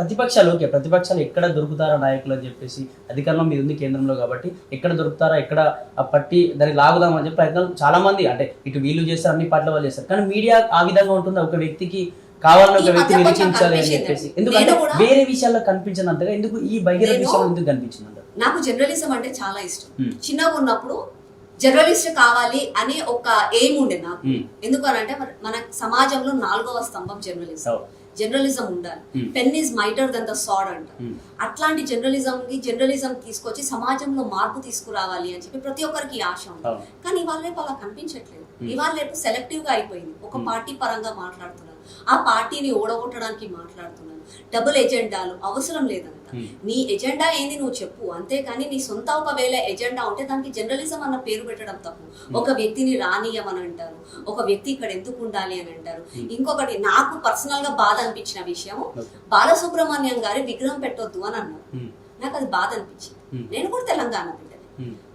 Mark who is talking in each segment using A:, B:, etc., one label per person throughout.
A: ప్రతిపక్షాలు ఓకే, ప్రతిపక్షాలు ఎక్కడ దొరుకుతారా నాయకులు అని చెప్పేసి అధికారంలో మీద ఉంది కేంద్రంలో, కాబట్టి ఎక్కడ దొరుకుతారా, ఎక్కడ పట్టి దాన్ని లాగుదామని చెప్పి ప్రయత్నాలు చాలా మంది, అంటే ఇటు వీళ్ళు చేస్తారు, అన్ని పార్టీల వాళ్ళు చేస్తారు. కానీ మీడియా ఆ విధంగా ఉంటుంది, ఒక వ్యక్తికి కావాలని ఒక వ్యక్తి నిరీక్షించాలి అని చెప్పేసి. ఎందుకంటే వేరే విషయాల్లో కనిపించినంతగా ఎందుకు ఈ బహిరంగ విషయాలు ఎందుకు కనిపించింది?
B: నాకు జర్నలిజం అంటే చాలా ఇష్టం. చిన్నగా ఉన్నప్పుడు జర్నలిస్ట్ కావాలి అని ఒక ఎయిమ్ ఉండే నాకు. ఎందుకనంటే మన సమాజంలో 4వ స్తంభం జర్నలిజం ఉండాలి. Pen is mightier than the sword అంట. అట్లాంటి జర్నలిజం తీసుకొచ్చి సమాజంలో మార్పు తీసుకురావాలి అని చెప్పి ప్రతి ఒక్కరికి ఆశ ఉంది. కానీ ఇవాళ రేపు అలా కనిపించట్లేదు. ఇవాళ రేపు సెలెక్టివ్ గా అయిపోయింది. ఒక పార్టీ పరంగా మాట్లాడుతున్నారు, ఆ పార్టీని ఓడగొట్టడానికి మాట్లాడుతున్నాను. డబుల్ ఎజెండాలు అవసరం లేదంట. నీ ఎజెండా ఏంది నువ్వు చెప్పు, అంతేకాని నీ సొంత ఒకవేళ ఎజెండా ఉంటే దానికి జర్నలిజం అన్న పేరు పెట్టడం తప్పు. ఒక వ్యక్తిని రానియమని అంటారు, ఒక వ్యక్తి ఇక్కడ ఎందుకు ఉండాలి అని అంటారు. ఇంకొకటి నాకు పర్సనల్ గా బాధ అనిపించిన విషయం, బాలసుబ్రహ్మణ్యం గారి విగ్రహం పెట్టొద్దు అని అన్నారు. నాకు అది బాధ అనిపించింది. నేను కూడా తెలంగాణ బిడ్డని.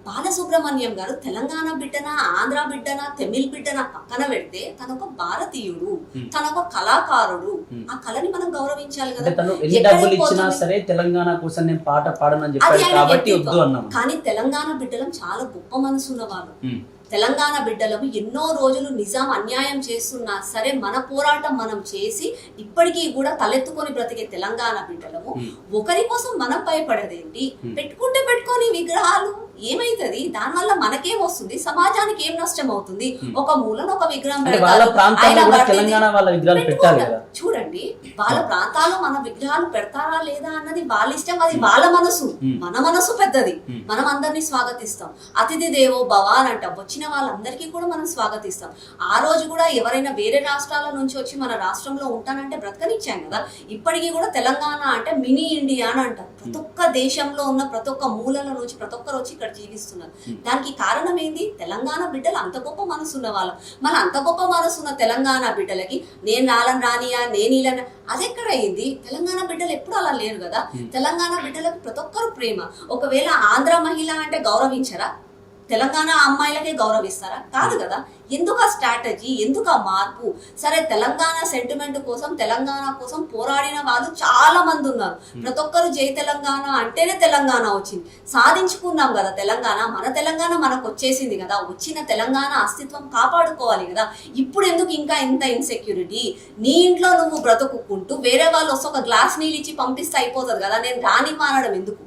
B: బాలసుబ్రహ్మణ్యం గారు తెలంగాణ బిడ్డనా, ఆంధ్ర బిడ్డనా, తమిళ్ బిడ్డనా పక్కన పెడితే తనొక భారతీయుడు, తనొక కళాకారుడు. ఆ కళని మనం గౌరవించాలి కదా.
A: తెలంగాణ కోసం నేను పాట పాడనని చెప్పాను కాబట్టి వద్దు అన్నాను.
B: కానీ తెలంగాణ బిడ్డలం చాలా గొప్ప మనసున్న వాళ్ళు. తెలంగాణ బిడ్డలకు ఎన్నో రోజులు నిజాం అన్యాయం చేస్తున్నా సరే మన పోరాటం మనం చేసి ఇప్పటికీ కూడా తలెత్తుకొని బ్రతికే తెలంగాణ బిడ్డలము ఒకరి కోసం మనం భయపడదేంటి? పెట్టుకుంటే పెట్టుకొని విగ్రహాలు ఏమైతుంది? దానివల్ల మనకేం వస్తుంది? సమాజానికి ఏం నష్టం అవుతుంది? ఒక మూలన ఒక విగ్రహం చూడండి, వాళ్ళ ప్రాంతాల్లో మన విగ్రహాలు పెడతారా లేదా అన్నది వాళ్ళ ఇష్టం, అది వాళ్ళ మనసు. మన మనసు పెద్దది. మనం అందరినీ స్వాగతిస్తాం. అతిథి దేవో భవ అని అంటాం. వచ్చిన వాళ్ళందరికీ కూడా మనం స్వాగతిస్తాం. ఆ రోజు కూడా ఎవరైనా వేరే రాష్ట్రాల నుంచి వచ్చి మన రాష్ట్రంలో ఉంటానంటే బ్రతకనిచ్చాం కదా. ఇప్పటికీ కూడా తెలంగాణ అంటే మినీ ఇండియా అని అంటారు. ప్రతి ఒక్క దేశంలో ఉన్న ప్రతి ఒక్క మూలల నుంచి ప్రతి ఒక్కరు వచ్చి ఇక్కడ జీవిస్తున్నారు. దానికి కారణం ఏంది? తెలంగాణ బిడ్డలు అంత గొప్ప మనసున్న వాళ్ళు. మన అంత గొప్ప మనసున్న తెలంగాణ బిడ్డలకి నేను రానియా, నేను ఇలా అది ఎక్కడ అయింది? తెలంగాణ బిడ్డలు ఎప్పుడు అలా లేరు కదా. తెలంగాణ బిడ్డలకు ప్రతి ఒక్కరు ప్రేమ. ఒకవేళ ఆంధ్ర మహిళ అంటే గౌరవించరా? తెలంగాణ అమ్మాయిలకే గౌరవిస్తారా? కాదు కదా. ఎందుకు ఆ స్ట్రాటజీ, ఎందుకు ఆ మార్పు? సరే, తెలంగాణ సెంటిమెంట్ కోసం, తెలంగాణ కోసం పోరాడిన వాళ్ళు చాలా మంది ఉన్నారు. ప్రతి ఒక్కరు జై తెలంగాణ అంటేనే తెలంగాణ వచ్చింది. సాధించుకున్నాం కదా తెలంగాణ. మన తెలంగాణ మనకు వచ్చేసింది కదా. వచ్చిన తెలంగాణ అస్తిత్వం కాపాడుకోవాలి కదా. ఇప్పుడు ఎందుకు ఇంకా ఇంత ఇన్సెక్యూరిటీ? నీ ఇంట్లో నువ్వు బ్రతుకుంటూ వేరే వాళ్ళు వస్తే ఒక గ్లాస్ నీళ్ళు ఇచ్చి పంపిస్తే అయిపోతుంది కదా. నేను రాని మానడం ఎందుకు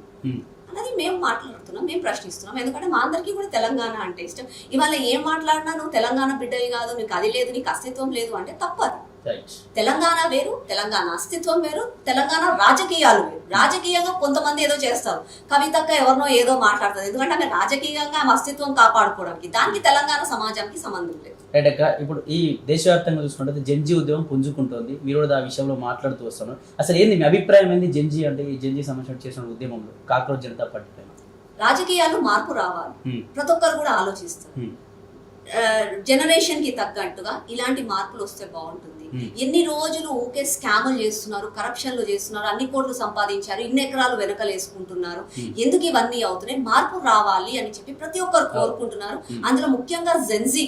B: అన్నది మేము మాట్లాడుతున్నాం, మేము ప్రశ్నిస్తున్నాం. ఎందుకంటే మా అందరికీ కూడా తెలంగాణ అంటే ఇష్టం. ఇవాళ ఏం మాట్లాడినా నువ్వు తెలంగాణ బిడ్డవి కాదు, నీకు అది లేదు, నీకు అస్తిత్వం లేదు అంటే తప్పదు. తెలంగాణ వేరు, తెలంగాణ అస్తిత్వం వేరు, తెలంగాణ రాజకీయాలు వేరు. రాజకీయంగా కొంతమంది ఏదో చేస్తారు, కవితక్క ఎవరినో ఏదో మాట్లాడుతుంది. ఎందుకంటే ఆమె రాజకీయంగా ఆమె అస్తిత్వం కాపాడుకోవడానికి, దానికి తెలంగాణ సమాజానికి సంబంధం లేదు.
A: రైట్ అక్క, ఇప్పుడు ఈ దేశవ్యాప్తంగా చూసుకుంటే జెన్జీ ఉద్యమం పుంజుకుంటుంది. మీరు కూడా ఆ విషయంలో మాట్లాడుతూ వస్తున్నారు. అసలు ఏంది మీ అభిప్రాయం ఏంది జెన్జీ అంటే? ఈ జెన్జీ సమస్య చేసిన ఉద్యమంలో కాక్రోచ్ జనతా పార్టీ పైన
B: రాజకీయాలు మార్పు రావాలి, ప్రతి ఒక్కరు కూడా ఆలోచిస్తారు. జనరేషన్ కి తగ్గట్టుగా ఇలాంటి మార్పులు వస్తే బాగుంటుంది. ఎన్ని రోజులు ఊకే స్కాములు చేస్తున్నారు, కరప్షన్లు చేస్తున్నారు, అన్ని కోట్లు సంపాదించారు, ఇన్ని ఎకరాలు వెనకలేసుకుంటున్నారు. ఎందుకు ఇవన్నీ అవుతున్నాయి? మార్పు రావాలి అని చెప్పి ప్రతి ఒక్కరు కోరుకుంటున్నారు. అందులో ముఖ్యంగా జెన్జీ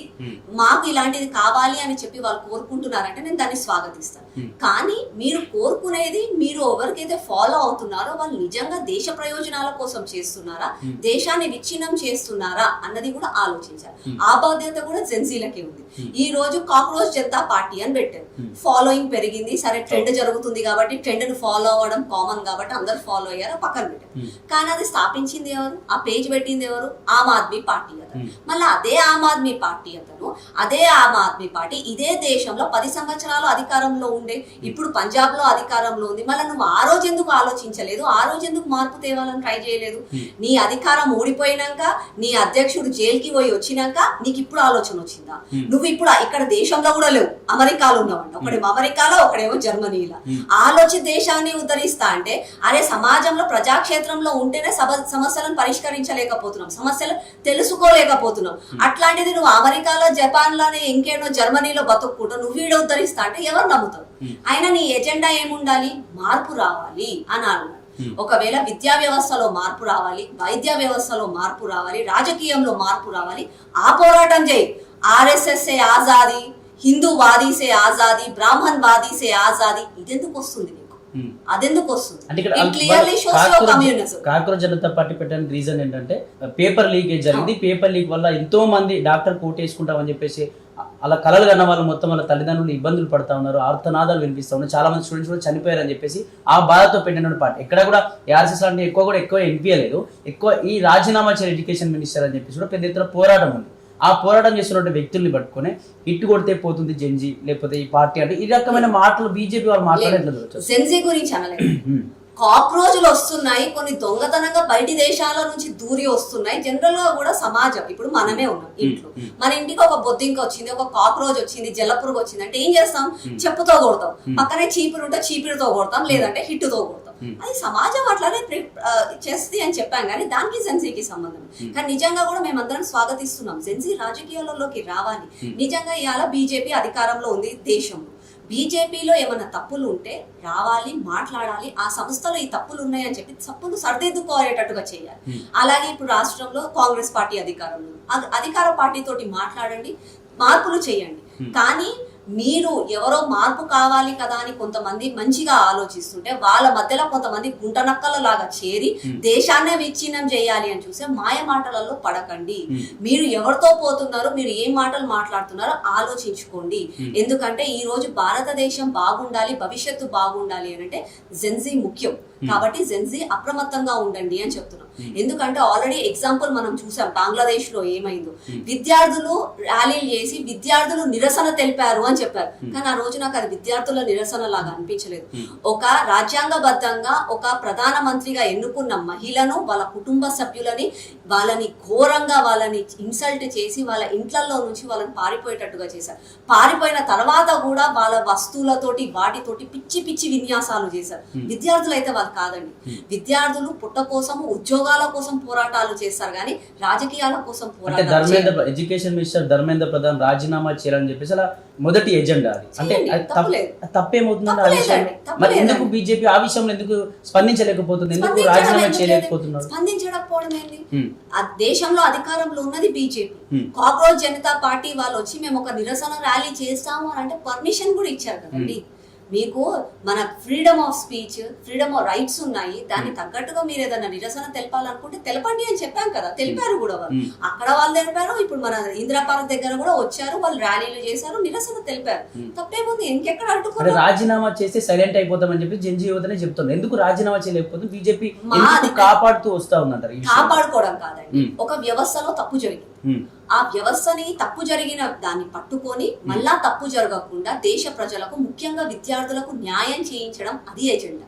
B: మాకు ఇలాంటిది కావాలి అని చెప్పి వాళ్ళు కోరుకుంటున్నారంటే నేను దాన్ని స్వాగతిస్తాను. కానీ మీరు కోరుకునేది, మీరు ఎవరికైతే ఫాలో అవుతున్నారో వాళ్ళు నిజంగా దేశ ప్రయోజనాల కోసం చేస్తున్నారా, దేశాన్ని విచ్ఛిన్నం చేస్తున్నారా అన్నది కూడా ఆలోచించాలి. ఆ బాధ్యత కూడా జెన్జీలకే ఉంది. ఈ రోజు కాక్రోచ్ జనతా పార్టీ అని పెట్టారు. ఫాలోయింగ్ పెరిగింది, సరే ట్రెండ్ జరుగుతుంది కాబట్టి ట్రెండ్ ను ఫాలో అవ్వడం కామన్ కాబట్టి అందరు ఫాలో అయ్యారు, పక్కన పెట్టారు. కానీ అది స్థాపించింది ఎవరు? ఆ పేజ్ పెట్టింది ఎవరు? ఆమ్ ఆద్మీ పార్టీ అతను. మళ్ళీ అదే ఆమ్ ఆద్మీ పార్టీ అతను, అదే ఆమ్ ఆద్మీ పార్టీ ఇదే దేశంలో 10 సంవత్సరాలు అధికారంలో ఉండే, ఇప్పుడు పంజాబ్ లో అధికారంలో ఉంది. మళ్ళీ నువ్వు ఆ రోజు ఎందుకు ఆలోచించలేదు? ఆ రోజు ఎందుకు మార్పు తేవాలని ట్రై చేయలేదు? నీ అధికారం ఓడిపోయినాక, నీ అధ్యక్షుడు జైలుకి పోయి వచ్చినాక నీకు ఇప్పుడు ఆలోచన వచ్చిందా? నువ్వు ఇప్పుడు ఇక్కడ దేశంలో కూడా లేవు, అమెరికాలో ఉన్నావంట. ఒకడేమో అమెరికాలో, ఒకడేమో జర్మనీలో. ఆలోచి దేశాన్ని ఉద్ధరిస్తా అంటే అరే సమాజంలో ప్రజాక్షేత్రంలో ఉంటేనే సమస్యలను పరిష్కరించలేకపోతున్నాం, సమస్యలు తెలుసుకోలేకపోతున్నాం. అట్లాంటిది నువ్వు అమెరికాలో, జపాన్ లోనే, ఇంకేనో జర్మనీలో బతుక్కుంటావు, నువ్వు వీడు ఉద్ధరిస్తా అంటే ఎవరు నమ్ముతావు? అయినా నీ ఎజెండా ఏముండాలి? మార్పు రావాలి అని అన్నారు. ఒకవేళ విద్యా వ్యవస్థలో మార్పు రావాలి, వైద్య వ్యవస్థలో మార్పు రావాలి, రాజకీయంలో మార్పు రావాలి, ఆ పోరాటం చేయి. ఆర్ఎస్ఎస్ సే ఆజాదీ, హిందూవాదీ సే ఆజాదీ, బ్రాహ్మణ్వాదీ సే ఆజాదీ, ఇదెందుకు వస్తుంది నీకు? అదెందుకు వస్తుంది?
A: అంటే ఇక్కడ
B: clearly shows your communism.
A: Cockroach Janata party పెట్టడానికి రీజన్ ఏంటంటే పేపర్ లీకేజ్ జరిగింది. పేపర్ లీక్ వల్ల ఎంతో మంది డాక్టర్ కోట్ వేసుకుంటామని చెప్పేసి అలా కలలు కన్న వాళ్ళు మొత్తం వాళ్ళ తల్లిదండ్రులు ఇబ్బందులు పడతా ఉన్నారు, ఆర్తనాదాలు వినిపిస్తా ఉన్నారు, చాలా మంది స్టూడెంట్స్ కూడా చనిపోయారని చెప్పేసి ఆ బాధతో పెట్టిన పార్టీ. ఎక్కడ కూడా ఏఆర్ఎస్ఎస్ లాంటి ఎక్కువ ఎంపీయలేదు, ఎక్కువ ఈ రాజీనామా చేయాలి ఎడ్యుకేషన్ మినిస్టర్ అని చెప్పేసి కూడా పెద్ద ఎత్తున పోరాటం ఉంది. ఆ పోరాటం చేస్తున్న వ్యక్తుల్ని పట్టుకొని ఇట్టు కొడితే పోతుంది జెన్జీ లేకపోతే ఈ పార్టీ అంటే ఈ రకమైన మాటలు బీజేపీ వాళ్ళు మాట్లాడేట్లేదు.
B: జెన్జీ గురించి అనలేదు, కాక్రోచులు వస్తున్నాయి, కొన్ని దొంగతనంగా బయటి దేశాల నుంచి దూరి వస్తున్నాయి. జనరల్ గా కూడా సమాజం, ఇప్పుడు మనమే ఉన్నాం ఇంట్లో, మన ఇంటికి ఒక బొద్దింక వచ్చింది, ఒక కాక్రోచ్ వచ్చింది, జలపురుగు వచ్చింది అంటే ఏం చేస్తాం? చెప్పుతో కొడతాం. పక్కనే చీపురు ఉంటే చీపురుతో కొడతాం, లేదంటే హిట్టుతో కొడతాం. అది సమాజం అట్లానే చేస్తుంది అని చెప్పాం, కానీ దానికి జెన్జీకి సంబంధం. కానీ నిజంగా కూడా మేమందరం స్వాగతిస్తున్నాం, జెన్జీ రాజకీయాలలోకి రావాలి. నిజంగా ఇవాళ బీజేపీ అధికారంలో ఉంది దేశంలో. బీజేపీలో ఏమైనా తప్పులు ఉంటే రావాలి, మాట్లాడాలి, ఆ సంస్థలో ఈ తప్పులు ఉన్నాయని చెప్పి తప్పులు సరిదిద్దుకోలేటట్టుగా చేయాలి. అలాగే ఇప్పుడు రాష్ట్రంలో కాంగ్రెస్ పార్టీ అధికారంలో, అధికార పార్టీ తోటి మాట్లాడండి, మార్పులు చేయండి. కానీ మీరు ఎవరో మార్పు కావాలి కదా అని కొంతమంది మంచిగా ఆలోచిస్తుంటే వాళ్ళ మధ్యలో కొంతమంది గుంటనక్కల లాగా చేరి దేశాన్నే విచ్ఛిన్నం చేయాలి అని చూసే మాయ మాటలలో పడకండి. మీరు ఎవరితో పోతున్నారో, మీరు ఏ మాటలు మాట్లాడుతున్నారో ఆలోచించుకోండి. ఎందుకంటే ఈ రోజు భారతదేశం బాగుండాలి, భవిష్యత్తు బాగుండాలి అని అంటే జెన్జీ ముఖ్యం. కాబట్టి జెన్జీ అప్రమత్తంగా ఉండండి అని చెప్తున్నాం. ఎందుకంటే ఆల్రెడీ ఎగ్జాంపుల్ మనం చూసాం బంగ్లాదేశ్ లో ఏమైందో. విద్యార్థులు ర్యాలీలు చేసి విద్యార్థులు నిరసన తెలిపారు అని చెప్పారు, కానీ ఆ రోజు నాకు అది విద్యార్థుల నిరసన లాగా అనిపించలేదు. ఒక రాజ్యాంగబద్ధంగా ఒక ప్రధానమంత్రిగా ఎన్నుకున్న మహిళను, వాళ్ళ కుటుంబ సభ్యులని, వాళ్ళని ఘోరంగా వాళ్ళని ఇన్సల్ట్ చేసి వాళ్ళ ఇంట్లలో నుంచి వాళ్ళని పారిపోయేటట్టుగా చేశారు. పారిపోయిన తర్వాత కూడా వాళ్ళ వస్తువులతోటి వాటితోటి పిచ్చి పిచ్చి విన్యాసాలు చేశారు. విద్యార్థులు అయితే వాళ్ళు కాదండి. విద్యార్థులు పుట్ట కోసము, ఉద్యోగాల కోసం పోరాటాలు చేస్తారు, కానీ రాజకీయాల కోసం పోరాటాలు.
A: ఎడ్యుకేషన్ మినిస్టర్ ధర్మేంద్ర ప్రధాన్ రాజీనామా చేయాలని చెప్పేసి అలా మొదటి ఎజెండా అది. అంటే తప్పేమవుతుందండి? మరి ఎందుకు బీజేపీ ఆ విషయంలో ఎందుకు స్పందించలేకపోతుంది? ఎందుకు రాజీనామా చేయలేకపోతున్నారు?
B: స్పందించకపోవడం ఏంటి? ఆ దేశంలో అధికారంలో ఉన్నది బీజేపీ. కాక్రోచ్ జనతా పార్టీ వాళ్ళు వచ్చి మేము ఒక నిరసన ర్యాలీ చేస్తాము అని అంటే పర్మిషన్ కూడా ఇచ్చారు కదండి. మీకు మన freedom of speech, freedom of rights ఉన్నాయి, దాన్ని తగ్గట్టుగా మీరు ఏదైనా నిరసన తెలపాలనుకుంటే తెలపండి అని చెప్పాం కదా. తెలిపారు కూడా వాళ్ళు, అక్కడ వాళ్ళు తెలిపారు. ఇప్పుడు మన ఇందిరా పార్క్ దగ్గర కూడా వచ్చారు, వాళ్ళు ర్యాలీలు చేశారు, నిరసన తెలిపారు. తప్పేముంది? ఇంకెక్కడ అడ్డుకున్నారు?
A: రాజీనామా చేస్తే సైలెంట్ అయిపోతామని చెప్పి జెన్జీ యువతనే చెప్తున్నారు. ఎందుకు రాజీనామా చేయలేకపోతుంది బీజేపీ? కాపాడుతూ వస్తా ఉందంటారు.
B: కాపాడుకోవడం కాదండి, ఒక వ్యవస్థలో తప్పు జరిగింది, ఆ వ్యవస్థని తప్పు జరిగిన దాన్ని పట్టుకొని మళ్ళా తప్పు జరగకుండా దేశ ప్రజలకు, ముఖ్యంగా విద్యార్థులకు న్యాయం చేయించడం అది ఎజెండా.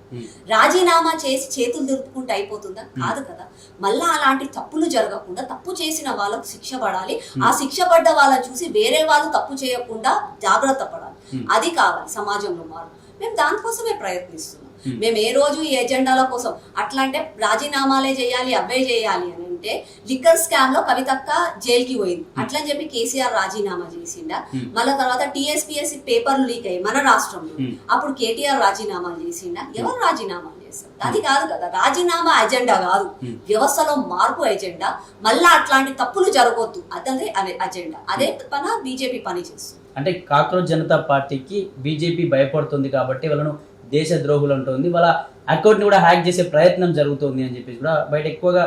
B: రాజీనామా చేసి చేతులు దులుపుకుంటే అయిపోతుందా? కాదు కదా. మళ్ళా అలాంటి తప్పులు జరగకుండా తప్పు చేసిన వాళ్ళకు శిక్ష పడాలి. ఆ శిక్ష పడ్డ వాళ్ళని చూసి వేరే వాళ్ళు తప్పు చేయకుండా జాగ్రత్త పడాలి. అది కావాలి సమాజంలో మార్పు. మేము దానికోసమే ప్రయత్నిస్తున్నాం. మేము ఏ రోజు ఈ ఎజెండాల కోసం అట్లా అంటే రాజీనామాలే చేయాలి, అవే చేయాలి అని అంటే, లిక్కర్ స్కామ్ లో కవితక్క జైలుకి పోయింది, అట్లని చెప్పి కేసీఆర్ రాజీనామా చేసిండా? మళ్ళా తర్వాత టీఎస్పీఎస్సీ పేపర్లు లీక్ అయ్యి మన రాష్ట్రంలో, అప్పుడు కేటీఆర్ రాజీనామా చేసిండా? ఎవరు రాజీనామా చేస్తారు? అది కాదు కదా. రాజీనామా ఎజెండా కాదు, వ్యవస్థలో మార్పు ఎజెండా. మళ్ళా అట్లాంటి తప్పులు జరగొద్దు, అదే అజెండా. అదే పని బీజేపీ పని చేస్తుంది.
A: అంటే కాక్రోచ్ జనతా పార్టీకి బీజేపీ భయపడుతుంది కాబట్టి వాళ్ళను దేశ ద్రోహులు అంటుంది, వాళ్ళ అకౌంట్ ని కూడా హ్యాక్ చేసే ప్రయత్నం జరుగుతుంది అని చెప్పేసి కూడా బయట ఎక్కువగా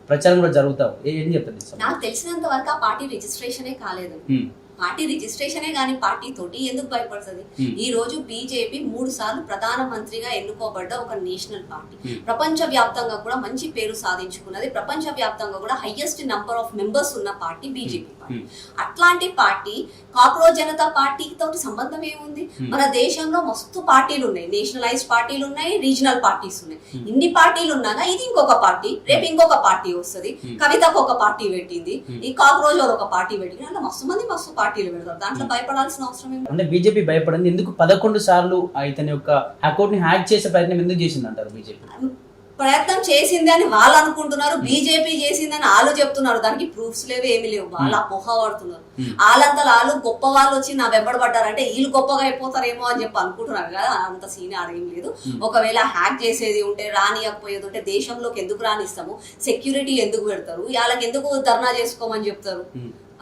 A: ప్రచారం కూడా జరుగుతాం. ఏం చెప్తుంది?
B: నాకు తెలిసినంత వరకు ఆ పార్టీ రిజిస్ట్రేషనే కాలేదు. పార్టీ రిజిస్ట్రేషనే కానీ పార్టీ తోటి ఎందుకు భయపడుతుంది? ఈ రోజు బీజేపీ 3 సార్లు ప్రధానమంత్రిగా ఎన్నుకోబడ్డ ఒక నేషనల్ పార్టీ, ప్రపంచ వ్యాప్తంగా కూడా మంచి పేరు సాధించుకున్నది, ప్రపంచ వ్యాప్తంగా కూడా హైయెస్ట్ నంబర్ ఆఫ్ మెంబర్స్ ఉన్న పార్టీ బీజేపీ పార్టీ. అట్లాంటి పార్టీ కాక్రోచ్ జనతా పార్టీ తోటి సంబంధం ఏముంది? మన దేశంలో మస్తు పార్టీలు ఉన్నాయి, నేషనలైజ్ పార్టీలు ఉన్నాయి, రీజనల్ పార్టీస్ ఉన్నాయి. ఇన్ని పార్టీలు ఉన్నాగా ఇది ఇంకొక పార్టీ, రేపు ఇంకొక పార్టీ వస్తుంది. కవితకు ఒక పార్టీ పెట్టింది, ఈ కాక్రోచ్ ఒక పార్టీ పెట్టింది, అలా మస్తు మంది మస్తు పార్టీలు పెడతారు. దాంట్లో భయపడాల్సిన అవసరం ఏమి?
A: అంటే బీజేపీ భయపడింది ఎందుకు? 11 సార్లు ఇతని యొక్క అకౌంట్ ని హ్యాక్ చేసే ప్రయత్నం ఎందుకు చేసింది అంటారు? బీజేపీ
B: ప్రయత్నం చేసింది అని వాళ్ళు అనుకుంటున్నారు, బీజేపీ చేసిందని వాళ్ళు చెప్తున్నారు. దానికి ప్రూఫ్స్ లేవు, ఏమి లేవు. వాళ్ళు అపోహ పడుతున్నారు. వాళ్ళంతా వాళ్ళు గొప్ప వాళ్ళు వచ్చి నా వెంబడబడ్డారంటే వీళ్ళు గొప్పగా అయిపోతారేమో అని చెప్పి అనుకుంటున్నారు కదా. అంత సీన్ అడగం లేదు. ఒకవేళ హ్యాక్ చేసేది ఉంటే, రానియకపోయేది ఉంటే దేశంలోకి ఎందుకు రానిస్తాము? సెక్యూరిటీ ఎందుకు పెడతారు? వాళ్ళకి ఎందుకు ధర్నా చేసుకోమని చెప్తారు?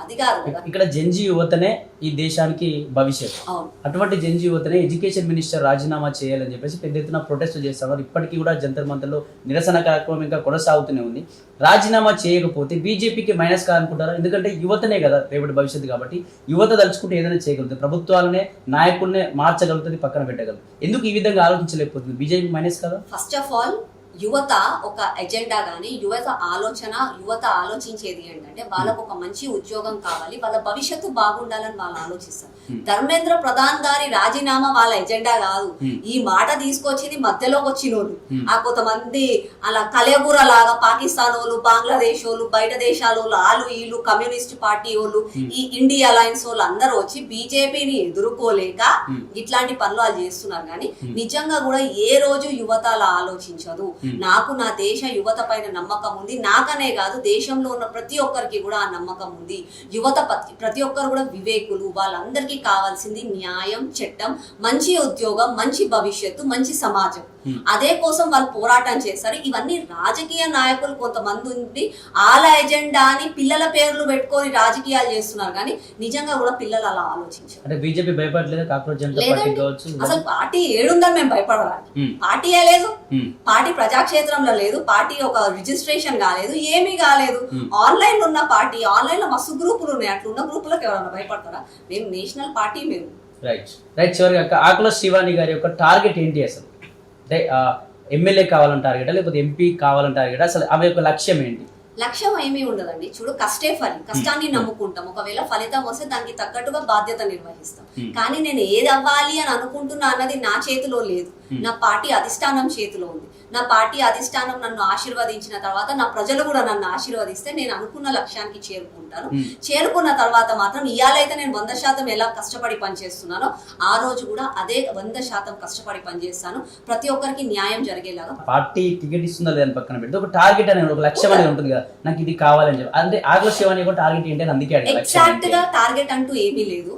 B: అది కాదు కదా.
A: ఇక్కడ జెన్జీ యువతనే ఈ దేశానికి భవిష్యత్.
B: అవును.
A: అటువంటి జెన్జీ యువతనే ఎడ్యుకేషన్ మినిస్టర్ రాజీనామా చేయాలని చెప్పేసి పెద్ద ఎత్తున ప్రొటెస్ట్ చేస్తున్నారు. ఇప్పటికీ కూడా జంతర్ మంతర్లో నిరసన కార్యక్రమం ఇంకా కొనసాగుతూనే ఉంది. రాజీనామా చేయకపోతే బీజేపీకి మైనస్ కాదనుకుంటారా? ఎందుకంటే యువతనే కదా రేపటి భవిష్యత్తు కాబట్టి యువత తలుచుకుంటే ఏదైనా చేయగలుగుతుంది, ప్రభుత్వాలనే నాయకుల్నే మార్చగలుగుతుంది, పక్కన పెట్టగలుగుతుంది. ఎందుకు ఈ విధంగా ఆలోచించలేకపోతుంది? బీజేపీ మైనస్ కదా?
B: ఫస్ట్ ఆఫ్ ఆల్ యువత ఒక ఎజెండా కానీ యువత ఆలోచించేది ఏంటంటే వాళ్ళకు ఒక మంచి ఉద్యోగం కావాలి, వాళ్ళ భవిష్యత్తు బాగుండాలని వాళ్ళు ఆలోచిస్తారు. ధర్మేంద్ర ప్రధాన్ గారి రాజీనామా వాళ్ళ ఎజెండా కాదు. ఈ మాట తీసుకొచ్చింది మధ్యలోకి వచ్చిన వాళ్ళు, ఆ కొంతమంది అలా కలేబుర లాగా పాకిస్తాన్ వాళ్ళు, బంగ్లాదేశ్ వాళ్ళు, బయట దేశాల వాళ్ళు, వాళ్ళు వీళ్ళు కమ్యూనిస్ట్ పార్టీ వాళ్ళు, ఈ ఇండియా అలయన్స్ వాళ్ళు అందరూ వచ్చి బీజేపీని ఎదుర్కోలేక ఇట్లాంటి పనులు వాళ్ళు చేస్తున్నారు. కానీ నిజంగా కూడా ఏ రోజు యువత అలా ఆలోచించదు. నాకు నా దేశ యువత పైన నమ్మకం ఉంది, నాకనే కాదు దేశంలో ఉన్న ప్రతి ఒక్కరికి కూడా ఆ నమ్మకం ఉంది. యువత ప్రతి ఒక్కరు కూడా వివేకులు, వాళ్ళందరికీ కావాల్సింది న్యాయం, చట్టం, మంచి ఉద్యోగం, మంచి భవిష్యత్తు, మంచి సమాజం. అదే కోసం వాళ్ళు పోరాటం చేస్తారు. ఇవన్నీ రాజకీయ నాయకులు కొంతమంది ఉండి వాళ్ళ ఎజెండాని పిల్లల పేర్లు పెట్టుకొని రాజకీయాలు చేస్తున్నారు. కానీ నిజంగా కూడా పిల్లలు అలా ఆలోచించారు.
A: అంటే బీజేపీ భయపడలేదు, కాక్రోచ్ జనతా పార్టీ కావచ్చు.
B: అసలు పార్టీ ఏడుందని మేము భయపడడానికి, పార్టీయే లేదు, పార్టీ ప్రజాక్షేత్రంలో లేదు, పార్టీ ఒక రిజిస్ట్రేషన్ కాలేదు, ఏమీ కాలేదు. ఆన్లైన్ లో ఉన్న పార్టీ, ఆన్లైన్ లో మస్తు గ్రూపులు ఉన్నాయి, అట్లున్న గ్రూపులకు ఎవరైనా భయపడతారా? మేము నేషనల్ పార్టీ. మేము
A: రైట్. చివరిగా ఆకుల శ్రీవాణి గారి యొక్క టార్గెట్ ఏంటి అసలు? అంటే ఎమ్మెల్యే కావాలని టార్గెటా లేకపోతే ఎంపీ కావాలని టార్గెటా? అసలు ఆమె యొక్క లక్ష్యం ఏంటి?
B: లక్ష్యం ఏమీ ఉండదండి. చూడు, కష్టే ఫలి, కష్టాన్ని నమ్ముకుంటాం. ఒకవేళ ఫలితం వస్తే దానికి తగ్గట్టుగా బాధ్యత నిర్వహిస్తాం. కానీ నేను ఏది అవ్వాలి అని అనుకుంటున్నా అన్నది నా చేతిలో లేదు, నా పార్టీ అధిష్టానం చేతిలో ఉంది. నా పార్టీ అధిష్టానం నన్ను ఆశీర్వదించిన తర్వాత నా ప్రజలు కూడా నన్ను ఆశీర్వదిస్తే నేను అనుకున్న లక్ష్యానికి చేరుకుంటాను. చేరుకున్న తర్వాత మాత్రం ఇయాలైతే నేను 100% ఎలా కష్టపడి పనిచేస్తున్నానో ఆ రోజు కూడా అదే 100% కష్టపడి పనిచేస్తాను. ప్రతి ఒక్కరికి న్యాయం జరిగేలాగా.
A: పార్టీ టికెట్ ఇస్తుందా లేదని పక్కన పెడితే ఒక టార్గెట్ అనేది, ఒక లక్ష్యం అనేది ఉంటుంది కదా, నాకు ఇది కావాలని చెప్పి. అంటే ఆకుల శ్రీవాణి కూడా టార్గెట్ ఏంటి అని అందుకే అడిగాను.
B: ఎగ్జాక్ట్ గా టార్గెట్ అంటూ ఏమీ లేదు.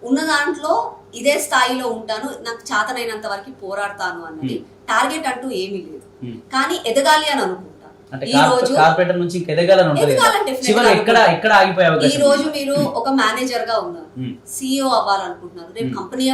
B: ఉన్న దాంట్లో ఇదే స్థాయిలో ఉంటాను, నాకు చేతనైనంత వరకు పోరాడతాను అన్నది టార్గెట్ అంటూ ఏమీ లేదు. కానీ ఎదగాలి అని అనుకుంటాను. ఈ రోజు
A: కార్పొరేటర్ నుంచి ఎదగాలంటే
B: ఈ రోజు మీరు ఒక మేనేజర్ గా ఉన్నారు, CEO అవ్వాలనుకుంటున్నారు, రేపు కంపెనీ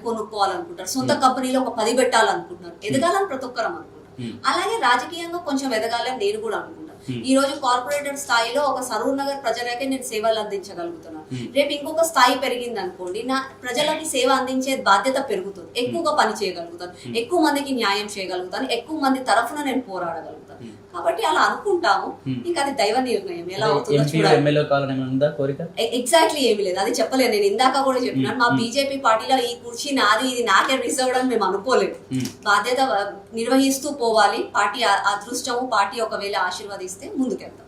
B: కొనుక్కోవాలనుకుంటారు, సొంత కంపెనీలో ఒక 10 పెట్టాలనుకుంటున్నారు. ఎదగాలని ప్రతి ఒక్కరం అనుకుంటారు. అలాగే రాజకీయంగా కొంచెం ఎదగాలని నేను కూడా అనుకుంటాను. ఈ రోజు కార్పొరేటర్ స్థాయిలో ఒక సరూర్ నగర్ ప్రజలకే నేను సేవలు అందించగలుగుతున్నాను. రేపు ఇంకొక స్థాయి పెరిగింది అనుకోండి, నా ప్రజలకి సేవ అందించే బాధ్యత పెరుగుతుంది, ఎక్కువగా పని చేయగలుగుతాను, ఎక్కువ మందికి న్యాయం చేయగలుగుతాను, ఎక్కువ మంది తరఫున నేను పోరాడగలుగుతాను. కాబట్టి అలా అనుకుంటాము. ఇంకా అది దైవ నిర్ణయం, ఎలా అవుతుందో చూడాలి. ఎగ్జాక్ట్లీ ఏమీ లేదు, అది చెప్పలేదు. నేను ఇందాక కూడా చెప్పినాను, మా బీజేపీ పార్టీలో ఈ కుర్చీ నాది, ఇది నాకే రిజర్వ్ అని మేము అనుకోలేదు. బాధ్యత నిర్వహిస్తూ పోవాలి. పార్టీ అదృష్టము, పార్టీ ఒకవేళ ఆశీర్వదిస్తే ముందుకెళ్తాం.